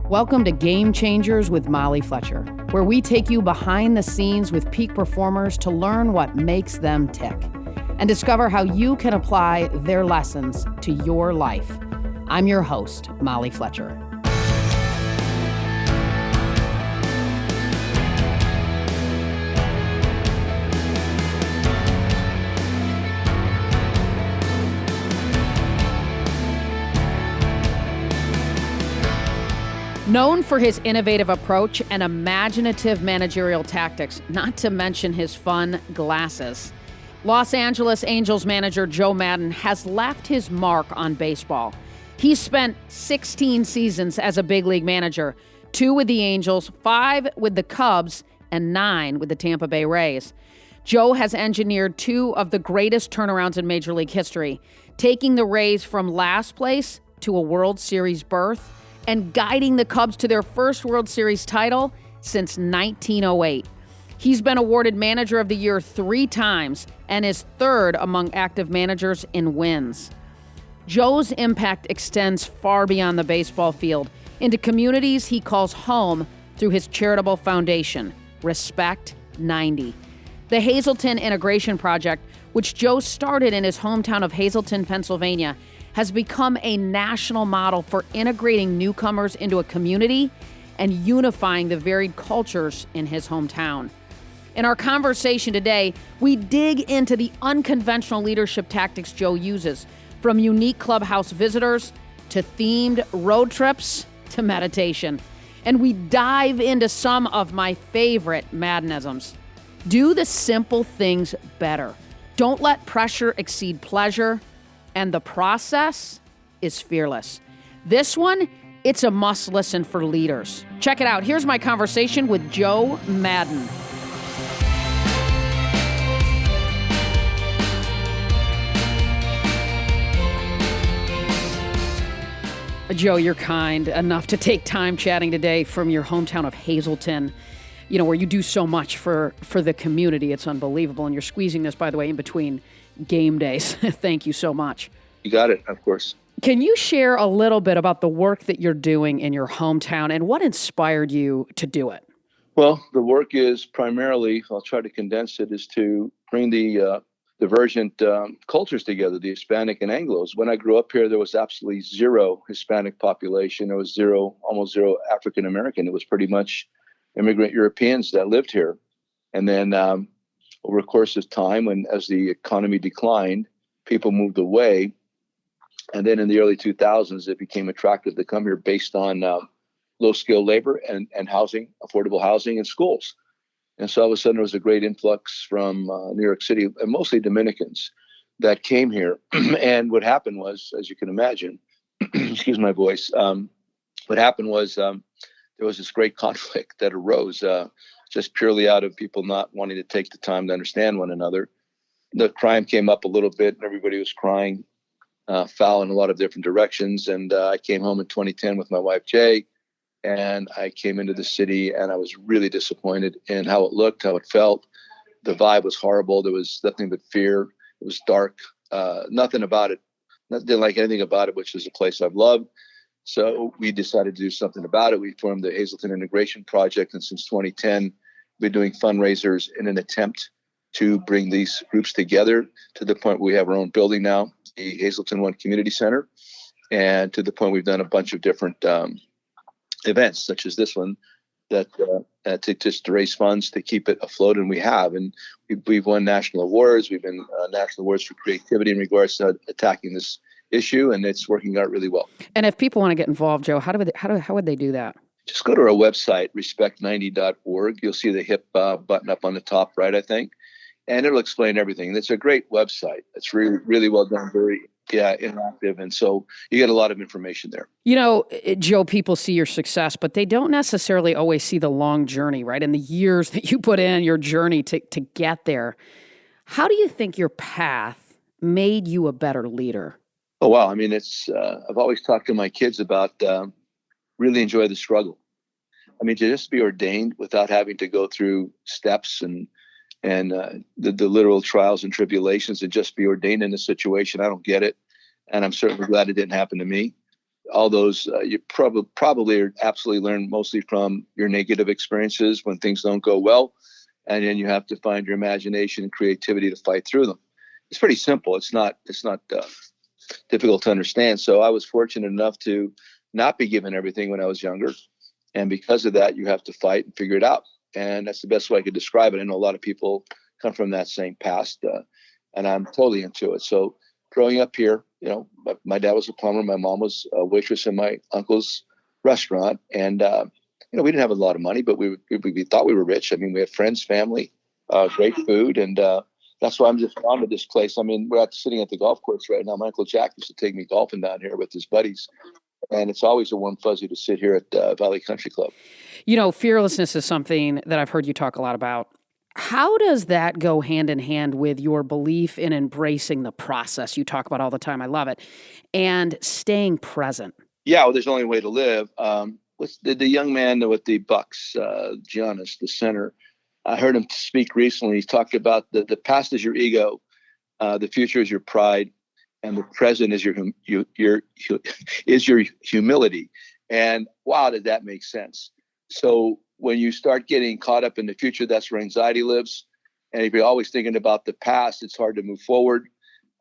Welcome to Game Changers with Molly Fletcher, where we take you behind the scenes with peak performers to learn what makes them tick and discover how you can apply their lessons to your life. I'm your host, Molly Fletcher. Known for his innovative approach and imaginative managerial tactics, not to mention his fun glasses, Los Angeles Angels manager Joe Maddon has left his mark on baseball. He's spent 16 seasons as a big league manager, 2 with the Angels, 5 with the Cubs, and 9 with the Tampa Bay Rays. Joe has engineered 2 of the greatest turnarounds in Major League history, taking the Rays from last place to a World Series berth and guiding the Cubs to their first World Series title since 1908. He's been awarded Manager of the Year 3 times and is 3rd among active managers in wins. Joe's impact extends far beyond the baseball field into communities he calls home through his charitable foundation, Respect 90. The Hazleton Integration Project, which Joe started in his hometown of Hazleton, Pennsylvania, has become a national model for integrating newcomers into a community and unifying the varied cultures in his hometown. In our conversation today, we dig into the unconventional leadership tactics Joe uses, from unique clubhouse visitors to themed road trips to meditation. And we dive into some of my favorite Maddonisms. Do the simple things better. Don't let pressure exceed pleasure. And the process is fearless. This one, it's a must listen for leaders. Check it out. Here's my conversation with Joe Maddon. Joe, you're kind enough to take time chatting today from your hometown of Hazleton, where you do so much for the community. It's unbelievable. And you're squeezing this, by the way, in between game days. Thank you so much. You got it, of course. Can you share a little bit about the work that you're doing in your hometown and what inspired you to do it? Well, the work is primarily, I'll try to condense it, is to bring the divergent cultures together, the Hispanic and Anglos. When I grew up here, there was absolutely zero Hispanic population. There was almost zero African American. It was pretty much immigrant Europeans that lived here. And then over the course of time, as the economy declined, people moved away. And then in the early 2000s, it became attractive to come here based on low-skilled labor and housing, affordable housing and schools. And so all of a sudden, there was a great influx from New York City, and mostly Dominicans, that came here. And what happened was, as you can imagine, excuse my voice, what happened was there was this great conflict that arose just purely out of people not wanting to take the time to understand one another. The crime came up a little bit, and everybody was crying foul in a lot of different directions. And I came home in 2010 with my wife, Jay, and I came into the city, and I was really disappointed in how it looked, how it felt. The vibe was horrible. There was nothing but fear. It was dark. Nothing about it. Didn't like anything about it, which is a place I've loved. So we decided to do something about it. We formed the Hazleton Integration Project, and since 2010, we've been doing fundraisers in an attempt to bring these groups together to the point where we have our own building now, the Hazleton One Community Center, and to the point we've done a bunch of different events, such as this one, that to raise funds to keep it afloat, and we have. And we've won national awards. We've been national awards for creativity in regards to attacking this issue, and it's working out really well. And if people want to get involved, Joe, how would they do that? Just go to our website, respect90.org. You'll see the HIP button up on the top right, I think, and it'll explain everything. It's a great website. It's really, really well done, very interactive, and so you get a lot of information there. Joe, people see your success, but they don't necessarily always see the long journey, right? And the years that you put in, your journey to get there. How do you think your path made you a better leader? Oh, wow. I mean, I've always talked to my kids about really enjoy the struggle. I mean, to just be ordained without having to go through steps and the literal trials and tribulations, and just be ordained in a situation, I don't get it. And I'm certainly glad it didn't happen to me. all those, you probably are absolutely learn mostly from your negative experiences when things don't go well. And then you have to find your imagination and creativity to fight through them. It's pretty simple. It's not difficult to understand. So I was fortunate enough to not be given everything when I was younger. And because of that, you have to fight and figure it out. And that's the best way I could describe it. I know a lot of people come from that same past, and I'm totally into it. So growing up here, my dad was a plumber. My mom was a waitress in my uncle's restaurant. And, we didn't have a lot of money, but we thought we were rich. I mean, we had friends, family, great food. And that's why I'm just fond of this place. I mean, we're sitting at the golf course right now. My Uncle Jack used to take me golfing down here with his buddies. And it's always a warm fuzzy to sit here at Valley Country Club. Fearlessness is something that I've heard you talk a lot about. How does that go hand in hand with your belief in embracing the process you talk about all the time? I love it. And staying present. Yeah, well, there's only a way to live. What's the young man with the Bucks, Giannis, the center? I heard him speak recently. He talked about the past is your ego, the future is your pride, and the present is your humility. And wow, did that make sense? So when you start getting caught up in the future, that's where anxiety lives. And if you're always thinking about the past, it's hard to move forward.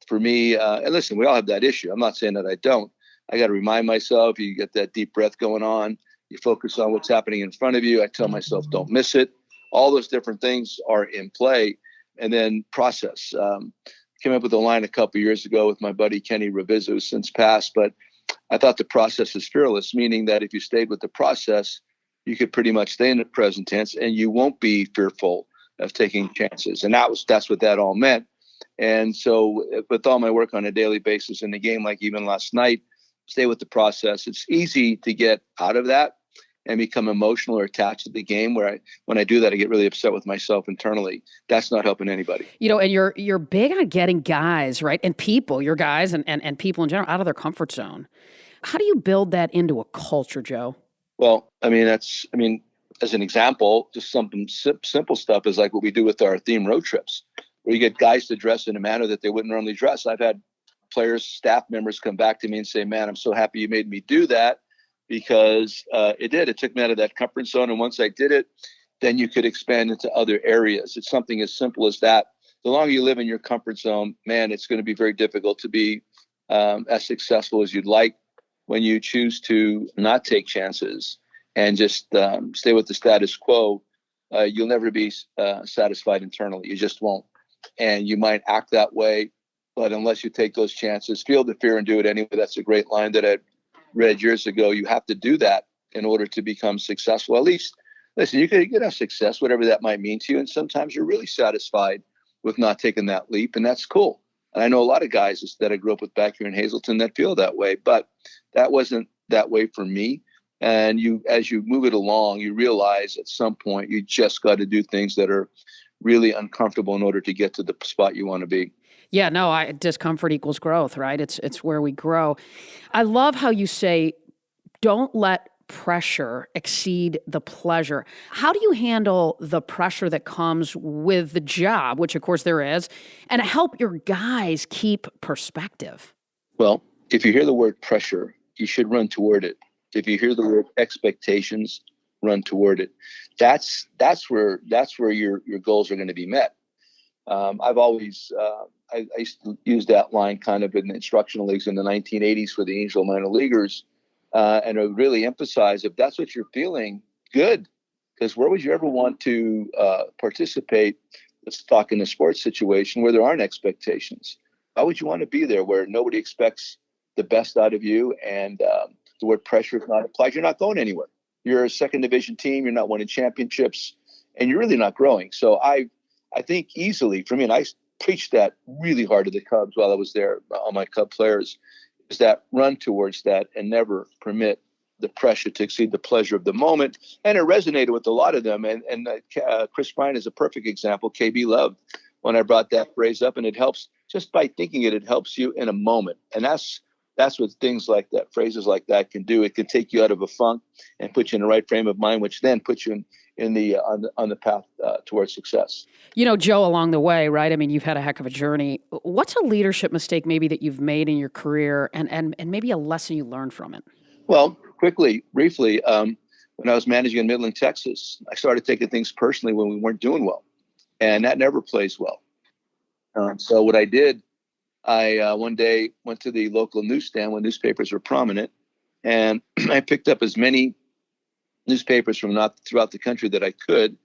For me, and listen, we all have that issue. I'm not saying that I don't. I got to remind myself, you get that deep breath going on. You focus on what's happening in front of you. I tell myself, don't miss it. All those different things are in play. And then process. Came up with a line a couple of years ago with my buddy Kenny Revizo, who's since passed. But I thought the process is fearless, meaning that if you stayed with the process, you could pretty much stay in the present tense and you won't be fearful of taking chances. And that's what that all meant. And so with all my work on a daily basis in the game, like even last night, stay with the process. It's easy to get out of that and become emotional or attached to the game where when I do that, I get really upset with myself internally. That's not helping anybody. And you're big on getting guys, right? And people, your guys and people in general out of their comfort zone. How do you build that into a culture, Joe? Well, as an example, just something simple stuff is like what we do with our theme road trips, where you get guys to dress in a manner that they wouldn't normally dress. I've had players, staff members come back to me and say, man, I'm so happy you made me do that because it took me out of that comfort zone. And once I did it, then you could expand into other areas. It's something as simple as that. The longer you live in your comfort zone, man, it's going to be very difficult to be as successful as you'd like. When you choose to not take chances and just stay with the status quo, you'll never be satisfied internally. You just won't. And you might act that way, but unless you take those chances, feel the fear and do it anyway. That's a great line that I read years ago. You have to do that in order to become successful. At least, listen, you can have success, whatever that might mean to you. And sometimes you're really satisfied with not taking that leap, and that's cool. And I know a lot of guys that I grew up with back here in Hazleton that feel that way, but that wasn't that way for me. And as you move it along, you realize at some point you just got to do things that are really uncomfortable in order to get to the spot you want to be. Yeah, no, discomfort equals growth, right? It's where we grow. I love how you say, don't let pressure exceed the pleasure. How do you handle the pressure that comes with the job, which of course there is, and help your guys keep perspective? Well, if you hear the word pressure, you should run toward it. If you hear the word expectations, run toward it. That's where your goals are going to be met. I've always I used to use that line kind of in the instructional leagues in the 1980s for the Angel minor leaguers. And I would really emphasize if that's what you're feeling, good. Because where would you ever want to participate, let's talk in a sports situation where there aren't expectations? Why would you want to be there where nobody expects the best out of you and the word pressure is not applied? You're not going anywhere. You're a second division team. You're not winning championships and you're really not growing. So I think easily for me, and I preached that really hard to the Cubs while I was there, all my Cub players, is that run towards that and never permit the pressure to exceed the pleasure of the moment. And it resonated with a lot of them. And Chris Bryant is a perfect example. KB loved when I brought that phrase up, and it helps just by thinking it helps you in a moment. And that's That's what things like that, phrases like that can do. It can take you out of a funk and put you in the right frame of mind, which then puts you in the on the path towards success. Joe, along the way, right? I mean, you've had a heck of a journey. What's a leadership mistake maybe that you've made in your career, and maybe a lesson you learned from it? Well, briefly, when I was managing in Midland, Texas, I started taking things personally when we weren't doing well, and that never plays well. So what I did, I one day went to the local newsstand when newspapers were prominent, and I picked up as many newspapers from throughout the country that I could,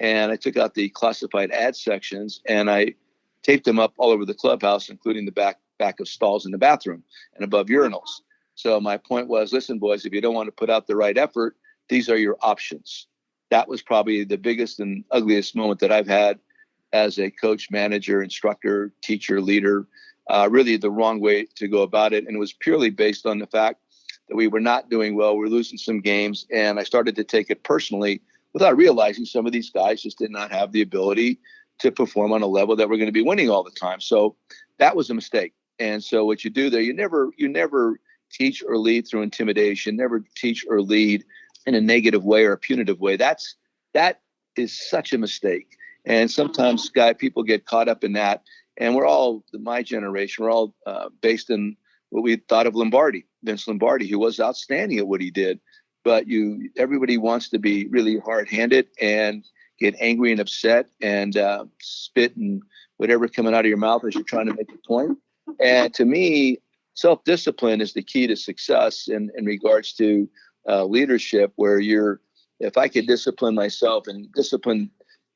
and I took out the classified ad sections and I taped them up all over the clubhouse, including the back of stalls in the bathroom and above urinals. So my point was, listen, boys, if you don't want to put out the right effort, these are your options. That was probably the biggest and ugliest moment that I've had as a coach, manager, instructor, teacher, leader. Really the wrong way to go about it. And it was purely based on the fact that we were not doing well. We were losing some games. And I started to take it personally without realizing some of these guys just did not have the ability to perform on a level that we're going to be winning all the time. So that was a mistake. And so what you do there, you never teach or lead through intimidation, never teach or lead in a negative way or a punitive way. That is such a mistake. And sometimes people get caught up in that. And we're all, my generation, we're all based in what we thought of Vince Lombardi, who was outstanding at what he did. But everybody wants to be really hard-handed and get angry and upset and spit and whatever coming out of your mouth as you're trying to make a point. And to me, self-discipline is the key to success in regards to leadership, where if I could discipline myself, and discipline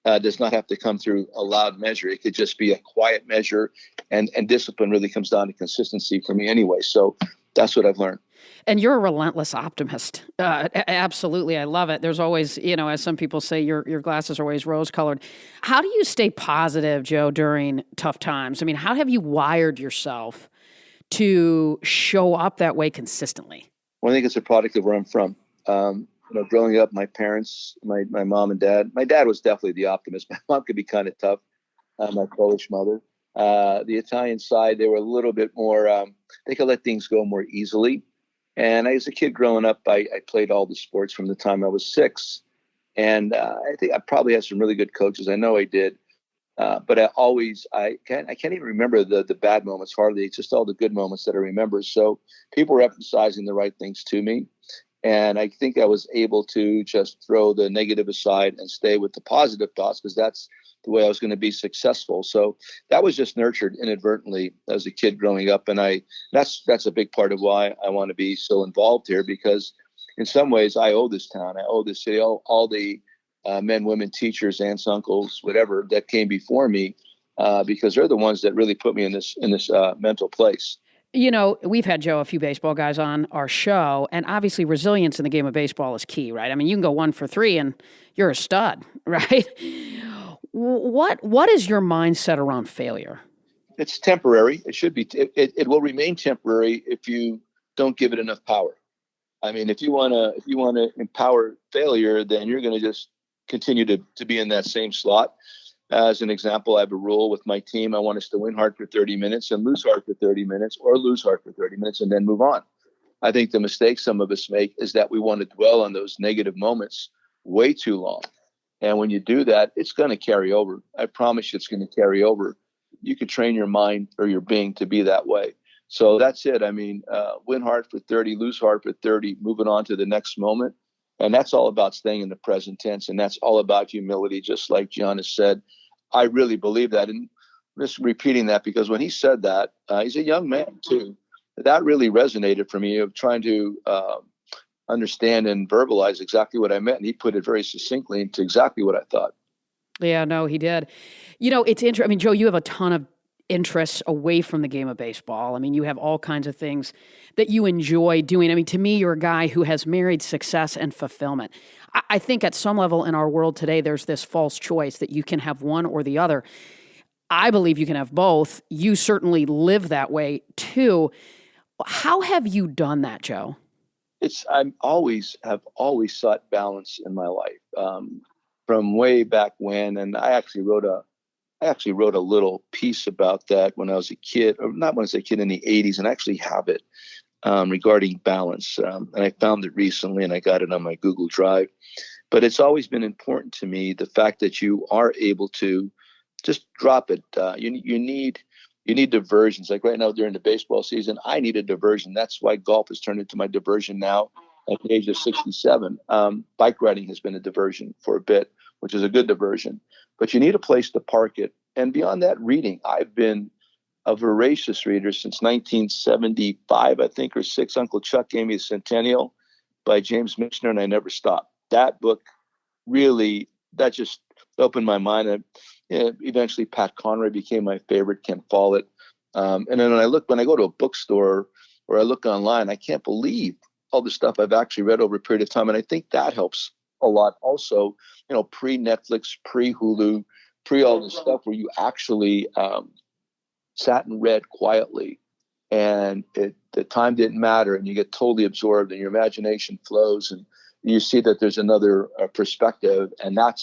does not have to come through a loud measure. It could just be a quiet measure, and discipline really comes down to consistency for me anyway. So that's what I've learned. And you're a relentless optimist. Absolutely. I love it. There's always, as some people say, your glasses are always rose-colored. How do you stay positive, Joe, during tough times? I mean, how have you wired yourself to show up that way consistently? Well, I think it's a product of where I'm from. Growing up, my parents, my mom and dad, my dad was definitely the optimist. My mom could be kind of tough, my Polish mother. The Italian side, they were a little bit more, they could let things go more easily. And as a kid growing up, I played all the sports from the time I was 6. And I think I probably had some really good coaches. I know I did. But I can't even remember the bad moments hardly. It's just all the good moments that I remember. So people were emphasizing the right things to me. And I think I was able to just throw the negative aside and stay with the positive thoughts, because that's the way I was going to be successful. So that was just nurtured inadvertently as a kid growing up. And that's a big part of why I want to be so involved here, because in some ways I owe this town, I owe this city, all the men, women, teachers, aunts, uncles, whatever that came before me, because they're the ones that really put me in this mental place. We've had, Joe, a few baseball guys on our show, and obviously resilience in the game of baseball is key, right? I mean, you can go 1 for 3 and you're a stud, right? What is your mindset around failure? It's temporary. It should be. It will remain temporary if you don't give it enough power. I mean, if you want to empower failure, then you're going to just continue to be in that same slot. As an example, I have a rule with my team. I want us to win hard for 30 minutes and lose hard for 30 minutes, or lose hard for 30 minutes and then move on. I think the mistake some of us make is that we want to dwell on those negative moments way too long. And when you do that, it's going to carry over. I promise you it's going to carry over. You could train your mind or your being to be that way. So that's it. I mean, win hard for 30, lose hard for 30, moving on to the next moment. And that's all about staying in the present tense. And that's all about humility, just like John has said. I really believe that. And I'm just repeating that because when he said that, he's a young man too. That really resonated for me, of trying to understand and verbalize exactly what I meant. And he put it very succinctly into exactly what I thought. Yeah, no, he did. It's interesting. I mean, Joe, you have a ton of interests away from the game of baseball. I mean, you have all kinds of things that you enjoy doing. I mean, to me, you're a guy who has married success and fulfillment. I think at some level in our world today, there's this false choice that you can have one or the other. I believe you can have both. You certainly live that way too. How have you done that, Joe? I've always sought balance in my life, from way back when. And I actually wrote I actually wrote a little piece about that when I was a kid, or not when I was a kid, in the 80s, and I actually have it regarding balance. And I found it recently, and I got it on my Google Drive. But it's always been important to me, the fact that you are able to just drop it. You need diversions. Like right now during the baseball season, I need a diversion. That's why golf has turned into my diversion now at the age of 67. Bike riding has been a diversion for a bit, which is a good diversion. But you need a place to park it. And beyond that, reading. I've been a voracious reader since 1975, I think, or six. Uncle Chuck gave me the Centennial by James Michener, and I never stopped. That book really, that just opened my mind. And eventually Pat Conroy became my favorite, Ken Follett. And then when I go to a bookstore or I look online, I can't believe all the stuff I've actually read over a period of time. And I think that helps a lot also, pre-Netflix, pre-Hulu, pre all this stuff where you actually sat and read quietly, and the time didn't matter, and you get totally absorbed and your imagination flows, and you see that there's another perspective. And I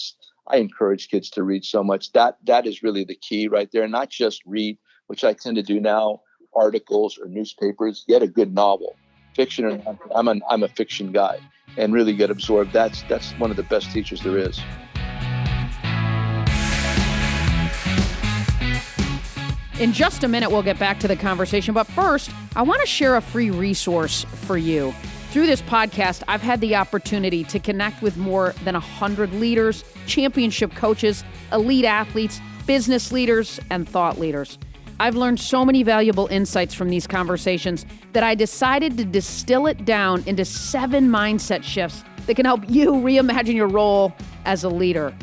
encourage kids to read so much. That is really the key right there. Not just read, which I tend to do now, articles or newspapers. Get a good novel, fiction or not. I'm a fiction guy, and really get absorbed. That's one of the best teachers there is. In just a minute, we'll get back to the conversation. But first, I want to share a free resource for you. Through this podcast, I've had the opportunity to connect with more than 100 leaders, championship coaches, elite athletes, business leaders, and thought leaders. I've learned so many valuable insights from these conversations that I decided to distill it down into 7 mindset shifts that can help you reimagine your role as a leader.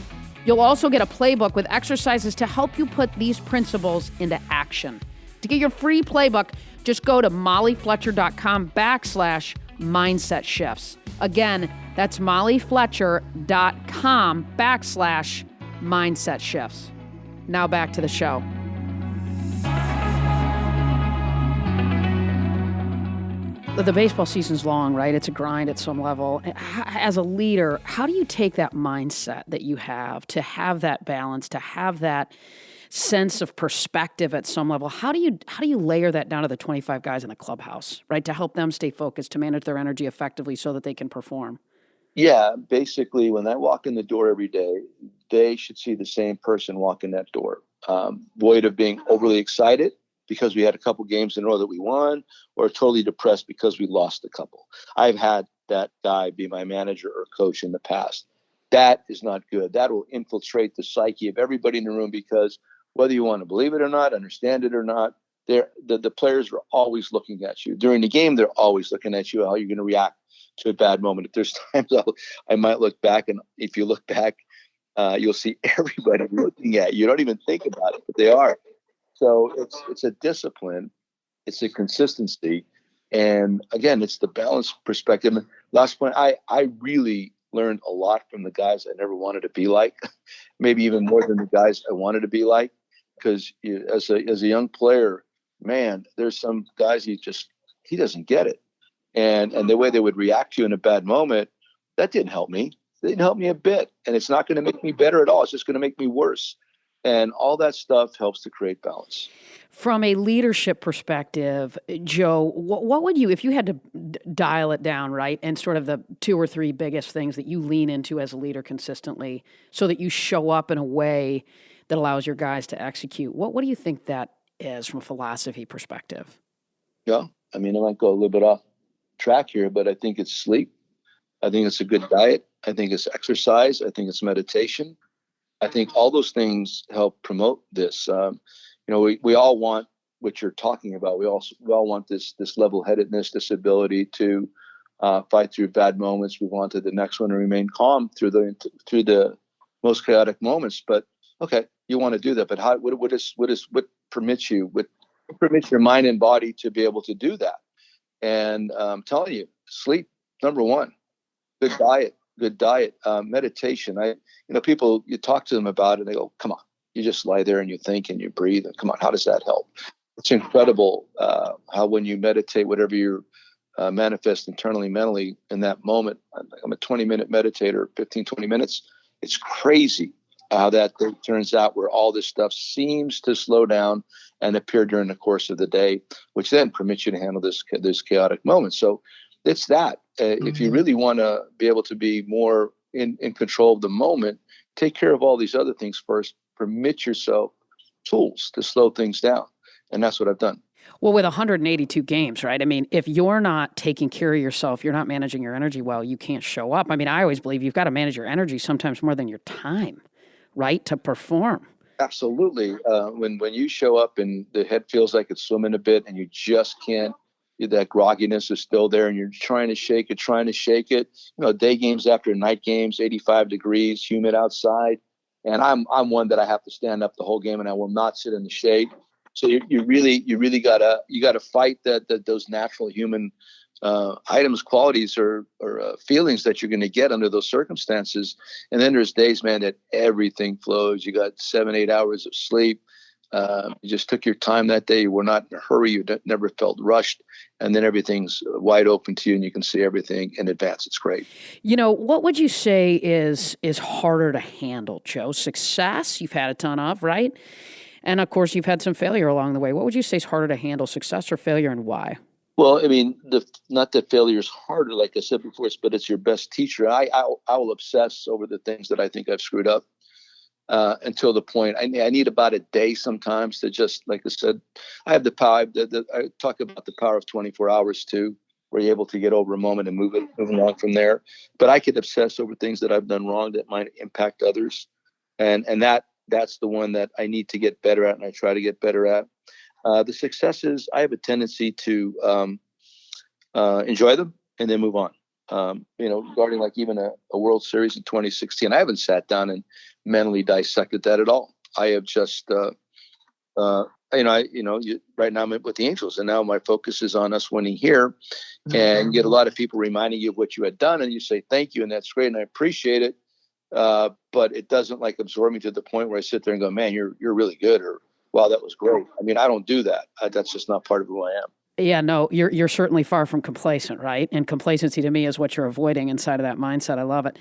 You'll also get a playbook with exercises to help you put these principles into action. To get your free playbook, just go to mollyfletcher.com/mindset shifts. Again, that's mollyfletcher.com/mindset shifts. Now back to the show. The baseball season's long, right? It's a grind at some level. As a leader, how do you take that mindset that you have to have that balance, to have that sense of perspective at some level? How do you layer that down to the 25 guys in the clubhouse, right? To help them stay focused, to manage their energy effectively so that they can perform? Yeah, basically, when I walk in the door every day, they should see the same person walk in that door, void of being overly excited because we had a couple games in a row that we won, or totally depressed because we lost a couple. I've had that guy be my manager or coach in the past. That is not good. That will infiltrate the psyche of everybody in the room, because whether you want to believe it or not, understand it or not, the players are always looking at you. During the game, they're always looking at you, how you're going to react to a bad moment. If there's times I might look back, and if you look back, you'll see everybody looking at you. You don't even think about it, but they are. So it's a discipline, it's a consistency, and again, it's the balanced perspective. And last point, I really learned a lot from the guys I never wanted to be like, maybe even more than the guys I wanted to be like, because as a young player, man, there's some guys he doesn't get it, and the way they would react to you in a bad moment, that didn't help me. It didn't help me a bit, and it's not going to make me better at all. It's just going to make me worse. And all that stuff helps to create balance. From a leadership perspective, Joe, what would you, if you had to dial it down, right, and sort of the 2 or 3 biggest things that you lean into as a leader consistently so that you show up in a way that allows your guys to execute, what do you think that is from a philosophy perspective? Yeah, I mean, I might go a little bit off track here, but I think it's sleep. I think it's a good diet. I think it's exercise. I think it's meditation. I think all those things help promote this. We all want what you're talking about. We all want this level-headedness, this ability to fight through bad moments. We wanted the next one to remain calm through the most chaotic moments. But okay, you want to do that. But what permits your mind and body to be able to do that? And I'm telling you, sleep, number one. Good diet, meditation. People, you talk to them about it, they go, come on, you just lie there and you think and you breathe, and come on, how does that help? It's incredible how when you meditate, whatever you manifest internally, mentally in that moment. I'm a 20-minute meditator, 15, 20 minutes. It's crazy how that thing turns out, where all this stuff seems to slow down and appear during the course of the day, which then permits you to handle this chaotic moment. So it's that. If you really want to be able to be more in control of the moment, take care of all these other things first. Permit yourself tools to slow things down. And that's what I've done. Well, with 182 games, right? I mean, if you're not taking care of yourself, you're not managing your energy well, you can't show up. I mean, I always believe you've got to manage your energy sometimes more than your time, right, to perform. Absolutely. When you show up and the head feels like it's swimming a bit and you just can't, that grogginess is still there and you're trying to shake it. Day games after night games, 85 degrees, humid outside. And I'm one that I have to stand up the whole game and I will not sit in the shade. So you really gotta fight those natural human items, qualities, or feelings that you're going to get under those circumstances. And then there's days, man, that everything flows. You got 7-8 hours of sleep. You just took your time that day. You were not in a hurry. You never felt rushed. And then everything's wide open to you and you can see everything in advance. It's great. What would you say is harder to handle, Joe? Success, you've had a ton of, right? And of course, you've had some failure along the way. What would you say is harder to handle, success or failure, and why? Well, I mean, not that failure is harder, like I said before, but it's your best teacher. I will obsess over the things that I think I've screwed up until the point I need about a day sometimes to just, like I said, I have the power. I talk about the power of 24 hours too, where you're able to get over a moment and move along from there. But I could obsess over things that I've done wrong that might impact others, and that's the one that I need to get better at, and I try to get better at. The successes, I have a tendency to enjoy them and then move on. Regarding like even a World Series in 2016, I haven't sat down and mentally dissected that at all. I have just, right now I'm with the Angels, and now my focus is on us winning here. And you get a lot of people reminding you of what you had done, and you say thank you, and that's great, and I appreciate it. But it doesn't like absorb me to the point where I sit there and go, man, you're really good, or wow, that was great. I mean, I don't do that. That's just not part of who I am. Yeah, no, you're certainly far from complacent, right? And complacency to me is what you're avoiding inside of that mindset. I love it.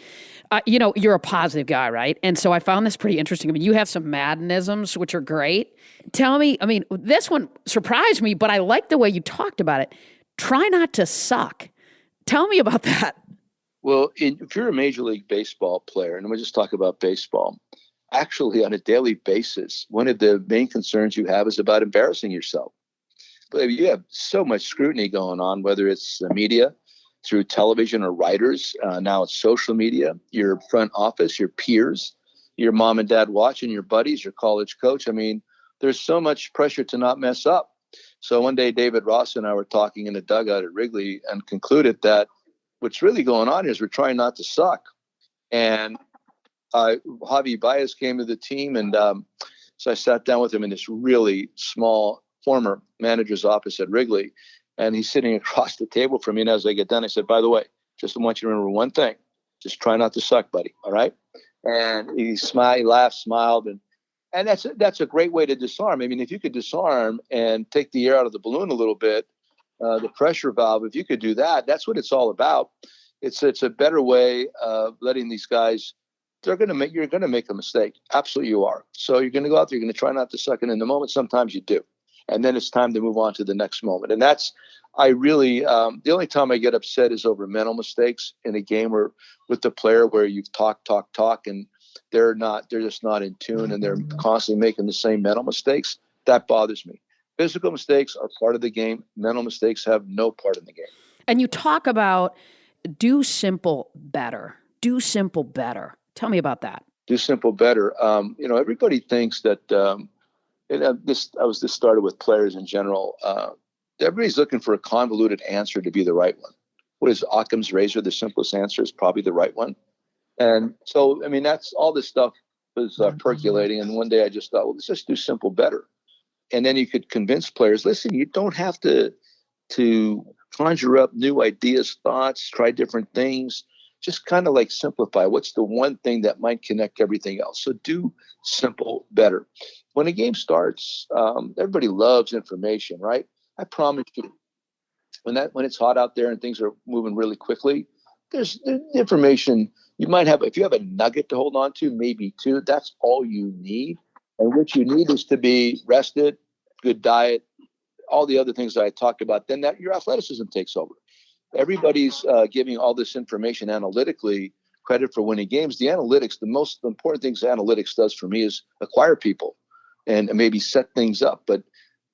You're a positive guy, right? And so I found this pretty interesting. I mean, you have some Maddonisms, which are great. Tell me, I mean, this one surprised me, but I like the way you talked about it. Try not to suck. Tell me about that. Well, if you're a Major League Baseball player, and we'll just talk about baseball, actually on a daily basis, one of the main concerns you have is about embarrassing yourself. But you have so much scrutiny going on, whether it's the media, through television or writers. Now it's social media, your front office, your peers, your mom and dad watching, your buddies, your college coach. I mean, there's so much pressure to not mess up. So one day, David Ross and I were talking in the dugout at Wrigley and concluded that what's really going on is we're trying not to suck. And Javi Baez came to the team, and so I sat down with him in this really small former manager's office at Wrigley, and he's sitting across the table from me. And as I get done, I said, by the way, just want you to remember one thing. Just try not to suck, buddy. All right. And he smiled, he laughed, smiled. And that's a great way to disarm. I mean, if you could disarm and take the air out of the balloon a little bit, the pressure valve, if you could do that, that's what it's all about. It's a better way of letting these guys, you're going to make a mistake. Absolutely you are. So you're going to go out there, you're going to try not to suck. And in the moment, sometimes you do. And then it's time to move on to the next moment. And the only time I get upset is over mental mistakes in a game or with the player where you've talk, and they're just not in tune and they're constantly making the same mental mistakes. That bothers me. Physical mistakes are part of the game. Mental mistakes have no part in the game. And you talk about do simple better. Do simple better. Tell me about that. Do simple better. Everybody thinks that, this started with players in general. Everybody's looking for a convoluted answer to be the right one. What is Occam's razor? The simplest answer is probably the right one. And so, I mean, that's all this stuff was percolating. And one day I just thought, well, let's just do simple better. And then you could convince players, listen, you don't have to conjure up new ideas, thoughts, try different things. Just kind of like simplify. What's the one thing that might connect everything else? So do simple better. When a game starts, everybody loves information, right? I promise you, when it's hot out there and things are moving really quickly, there's the information you might have. If you have a nugget to hold on to, maybe two, that's all you need. And what you need is to be rested, good diet, all the other things that I talked about. Then that your athleticism takes over. Everybody's giving all this information analytically credit for winning games. The analytics, the most important things analytics does for me is acquire people and maybe set things up. But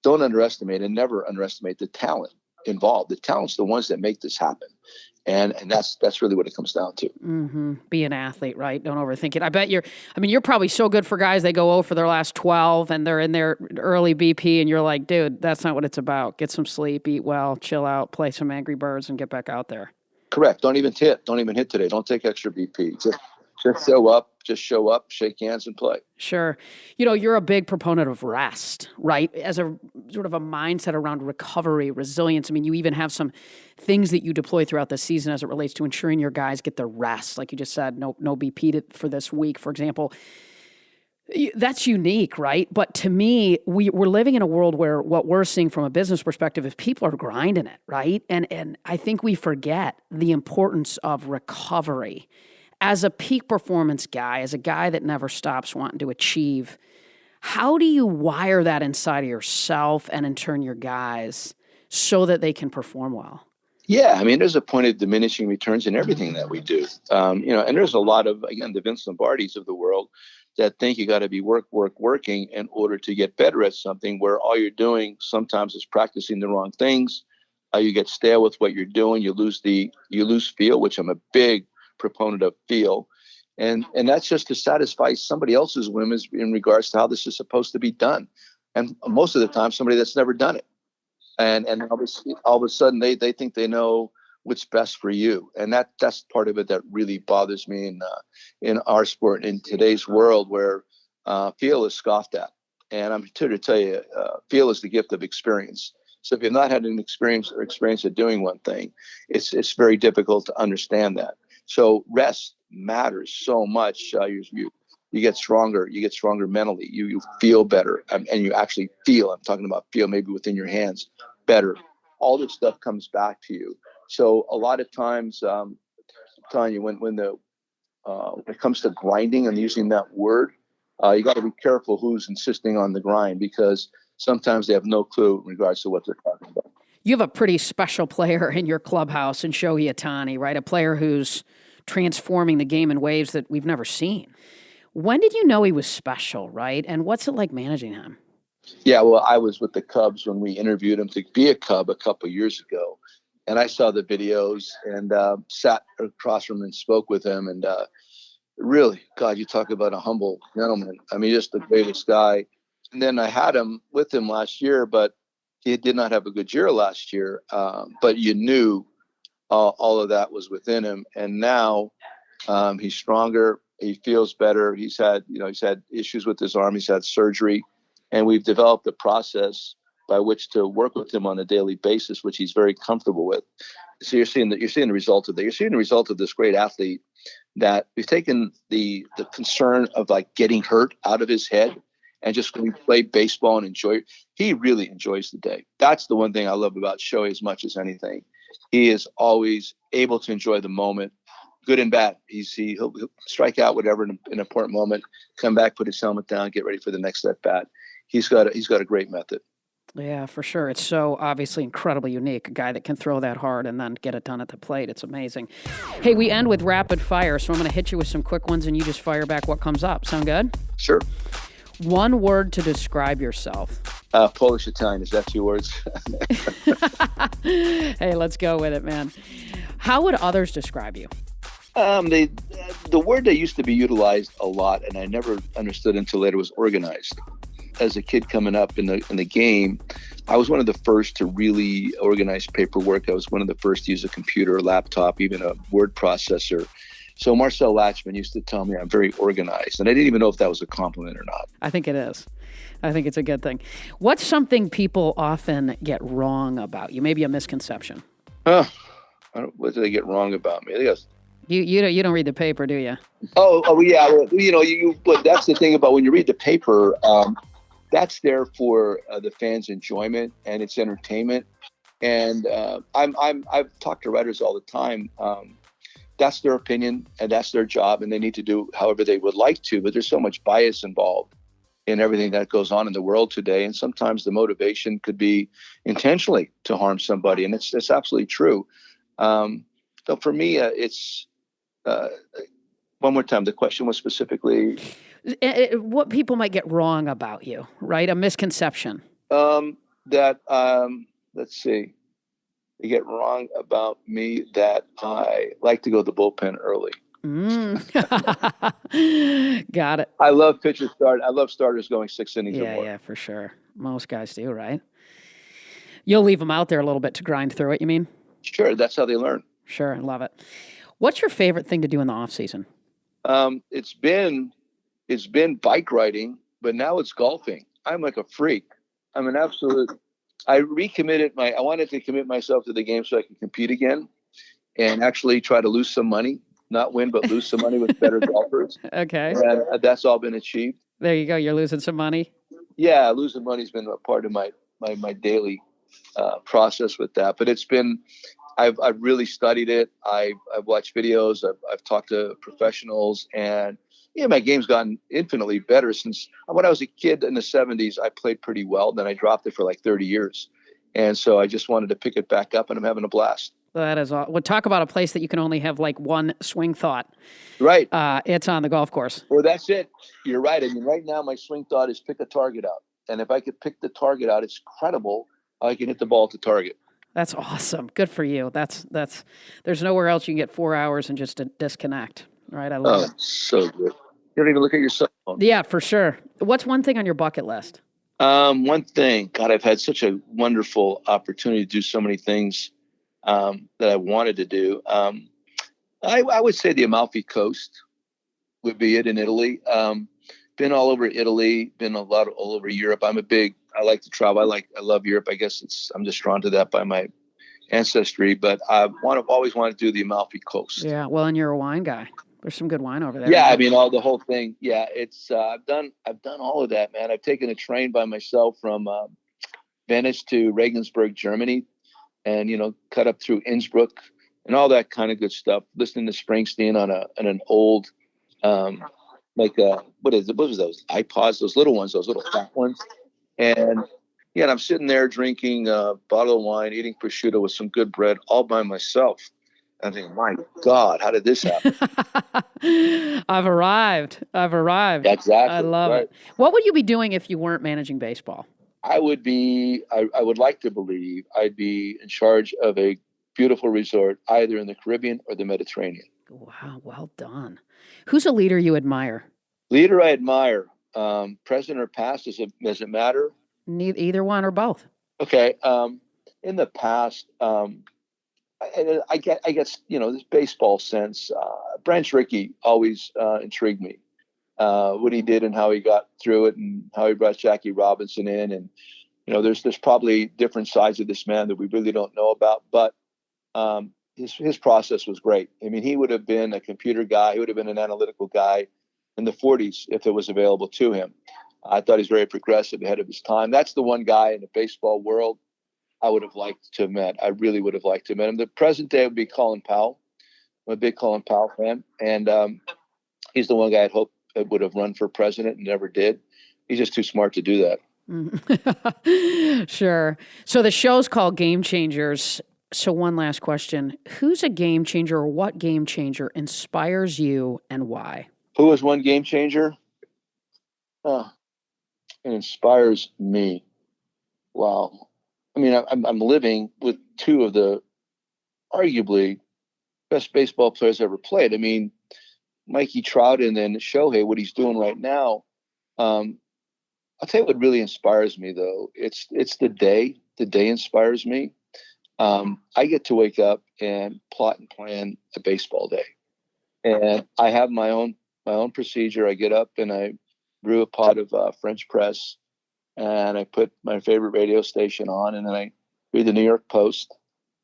don't underestimate and never underestimate the talent involved. The talent's the ones that make this happen. And that's really what it comes down to. Mm-hmm. Be an athlete, right? Don't overthink it. I bet you're probably so good for guys, they go 0 for their last 12 and they're in their early BP and you're like, dude, that's not what it's about. Get some sleep, eat well, chill out, play some Angry Birds and get back out there. Correct. Don't even hit today. Don't take extra BP. Just show up, shake hands and play. Sure. You're a big proponent of rest, right? As a sort of a mindset around recovery, resilience. I mean, you even have some things that you deploy throughout the season as it relates to ensuring your guys get their rest. Like you just said, no BP for this week, for example. That's unique, right? But to me, we're living in a world where what we're seeing from a business perspective is people are grinding it, right? And I think we forget the importance of recovery. As a peak performance guy, as a guy that never stops wanting to achieve, how do you wire that inside of yourself and in turn your guys so that they can perform well? Yeah, I mean, there's a point of diminishing returns in everything that we do. And there's a lot of, again, the Vince Lombardis of the world that think you got to be working in order to get better at something where all you're doing sometimes is practicing the wrong things. You get stale with what you're doing. You lose feel, which I'm a big proponent of feel. And that's just to satisfy somebody else's whims in regards to how this is supposed to be done. And most of the time, somebody that's never done it. And all of a sudden they think they know what's best for you. And that's part of it that really bothers me in our sport in today's world where feel is scoffed at. And I'm here to tell you, feel is the gift of experience. So if you've not had an experience of doing one thing, it's very difficult to understand that. So rest matters so much. You get stronger. You get stronger mentally. You feel better, and you actually feel. I'm talking about feel maybe within your hands better. All this stuff comes back to you. So a lot of times, I'm telling you, when it comes to grinding and using that word, you got to be careful who's insisting on the grind because sometimes they have no clue in regards to what they're talking about. You have a pretty special player in your clubhouse in Shogitani, right? A player who's transforming the game in ways that we've never seen. When did you know he was special, right? And what's it like managing him? Yeah, well, I was with the Cubs when we interviewed him to be a Cub a couple of years ago. And I saw the videos and sat across from him and spoke with him. And really, God, you talk about a humble gentleman. I mean, just the greatest guy. And then I had him with him last year, but he did not have a good year last year. But you knew all of that was within him. And now he's stronger. He feels better. He's had issues with his arm. He's had surgery. And we've developed a process by which to work with him on a daily basis, which he's very comfortable with. So you're seeing the result of that. You're seeing the result of this great athlete that we've taken the concern of like getting hurt out of his head and just going to play baseball and enjoy it. He really enjoys the day. That's the one thing I love about Shohei as much as anything. He is always able to enjoy the moment, good and bad. He'll strike out whatever in an important moment, come back, put his helmet down, get ready for the next at bat. He's got a great method. Yeah, for sure. It's so obviously incredibly unique. A guy that can throw that hard and then get it done at the plate. It's amazing. Hey, we end with rapid fire, so I'm going to hit you with some quick ones and you just fire back what comes up. Sound good? Sure. One word to describe yourself. Polish Italian. Is that 2 words? Hey, let's go with it, man. How would others describe you? The word that used to be utilized a lot, and I never understood until later, was organized. As a kid coming up in the game, I was one of the first to really organize paperwork. I was one of the first to use a computer, a laptop, even a word processor. So Marcel Latchman used to tell me I'm very organized, and I didn't even know if that was a compliment or not. I think it is. I think it's a good thing. What's something people often get wrong about you? Maybe a misconception. What do they get wrong about me? You don't read the paper, do you? Oh yeah. Well, but that's the thing about when you read the paper. That's there for the fans' enjoyment and it's entertainment. And I've talked to writers all the time. that's their opinion and that's their job, and they need to do however they would like to. But there's so much bias involved in everything that goes on in the world today, and sometimes the motivation could be intentionally to harm somebody, and it's absolutely true. So for me, it's one more time. The question was specifically what people might get wrong about you, right? A misconception. That let's see. They get wrong about me that I like to go to the bullpen early. Got it. I love pitchers start. I love starters going 6 innings or more. Yeah, for sure. Most guys do, right? You'll leave them out there a little bit to grind through it, you mean? Sure, that's how they learn. Sure, I love it. What's your favorite thing to do in the off season? It's been bike riding, but now it's golfing. I'm like a freak. I'm an absolute. I wanted to commit myself to the game so I can compete again, and actually try to lose some money, not win, but lose some money with better golfers. Okay. And that's all been achieved. There you go. You're losing some money. Yeah, losing money's been a part of my daily process with that. But it's been, I've really studied it. I've watched videos. I've talked to professionals, and my game's gotten infinitely better since when I was a kid in the 70s. I played pretty well. Then I dropped it for like 30 years. And so I just wanted to pick it back up, and I'm having a blast. That is all. Well, talk about a place that you can only have like one swing thought. Right. It's on the golf course. Well, that's it. You're right. I mean, right now my swing thought is pick a target out. And if I could pick the target out, it's incredible how I can hit the ball at the target. That's awesome. Good for you. That's there's nowhere else you can get 4 hours and just disconnect. Right. I love it. So good. You don't even look at your cell phone. Yeah, for sure. What's one thing on your bucket list? One thing, God, I've had such a wonderful opportunity to do so many things that I wanted to do. I would say the Amalfi Coast would be it in Italy. Been all over Italy, been all over Europe. I like to travel. I love Europe. I guess I'm just drawn to that by my ancestry, but I've always wanted to do the Amalfi Coast. Yeah. Well, and you're a wine guy. There's some good wine over there. Yeah. I mean, the whole thing. Yeah. It's, I've done all of that, man. I've taken a train by myself from Venice to Regensburg, Germany, and, cut up through Innsbruck and all that kind of good stuff. Listening to Springsteen on an old, what was those iPods, those little ones, those little fat ones. And I'm sitting there drinking a bottle of wine, eating prosciutto with some good bread all by myself. I'm thinking, my God, how did this happen? I've arrived. Exactly. I love it. What would you be doing if you weren't managing baseball? I would like to believe I'd be in charge of a beautiful resort, either in the Caribbean or the Mediterranean. Wow, well done. Who's a leader you admire? Leader I admire, present or past, does it matter? Either one or both. Okay. In the past, I guess this baseball sense. Branch Rickey always intrigued me. What he did and how he got through it, and how he brought Jackie Robinson in, and there's probably different sides of this man that we really don't know about, but his process was great. I mean, he would have been a computer guy. He would have been an analytical guy in the 40s if it was available to him. I thought he's very progressive, ahead of his time. That's the one guy in the baseball world I would have liked to have met. I really would have liked to have met him. The present day would be Colin Powell. I'm a big Colin Powell fan, and he's the one guy I'd hoped would have run for president and never did. He's just too smart to do that. Sure. So the show's called Game Changers. So one last question. Who's a game changer, or what game changer inspires you and why? Who is one game changer? It inspires me. Wow. I mean, I'm living with two of the arguably best baseball players ever played. I mean, Mikey Trout and then Shohei, what he's doing right now. I'll tell you what really inspires me, though. It's the day. The day inspires me. I get to wake up and plot and plan a baseball day, and I have my own procedure. I get up and I brew a pot of French press, and I put my favorite radio station on, and then I read the New York Post,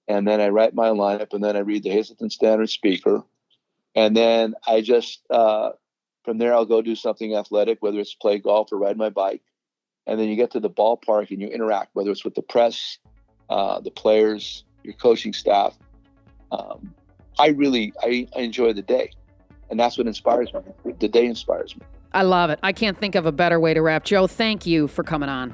and then I write my lineup, and then I read the Hazleton Standard Speaker, and then I just from there I'll go do something athletic, whether it's play golf or ride my bike, and then you get to the ballpark and you interact, whether it's with the press, the players, your coaching staff. I enjoy the day. And that's what inspires me. The day inspires me. I love it. I can't think of a better way to wrap. Joe, thank you for coming on.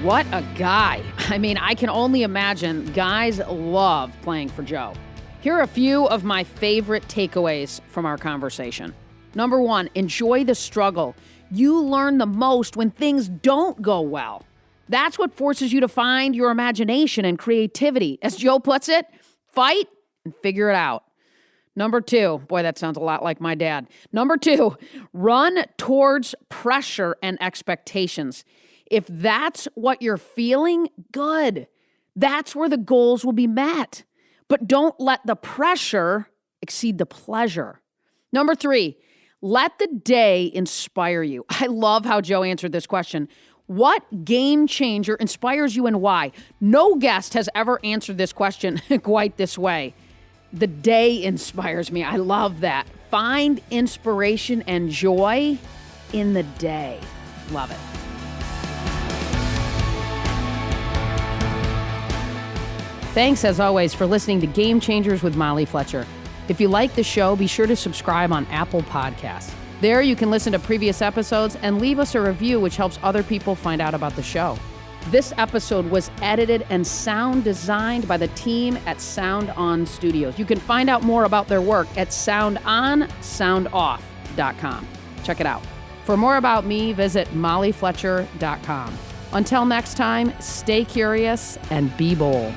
What a guy. I mean, I can only imagine guys love playing for Joe. Here are a few of my favorite takeaways from our conversation. Number 1, enjoy the struggle. You learn the most when things don't go well. That's what forces you to find your imagination and creativity. As Joe puts it, fight and figure it out. Number 2, boy, that sounds a lot like my dad. Number 2, run towards pressure and expectations. If that's what you're feeling, good. That's where the goals will be met. But don't let the pressure exceed the pleasure. Number 3, let the day inspire you. I love how Joe answered this question. What game changer inspires you and why? No guest has ever answered this question quite this way. The day inspires me. I love that. Find inspiration and joy in the day. Love it. Thanks, as always, for listening to Game Changers with Molly Fletcher. If you like the show, be sure to subscribe on Apple Podcasts. There you can listen to previous episodes and leave us a review, which helps other people find out about the show. This episode was edited and sound designed by the team at Sound On Studios. You can find out more about their work at soundonsoundoff.com. Check it out. For more about me, visit mollyfletcher.com. Until next time, stay curious and be bold.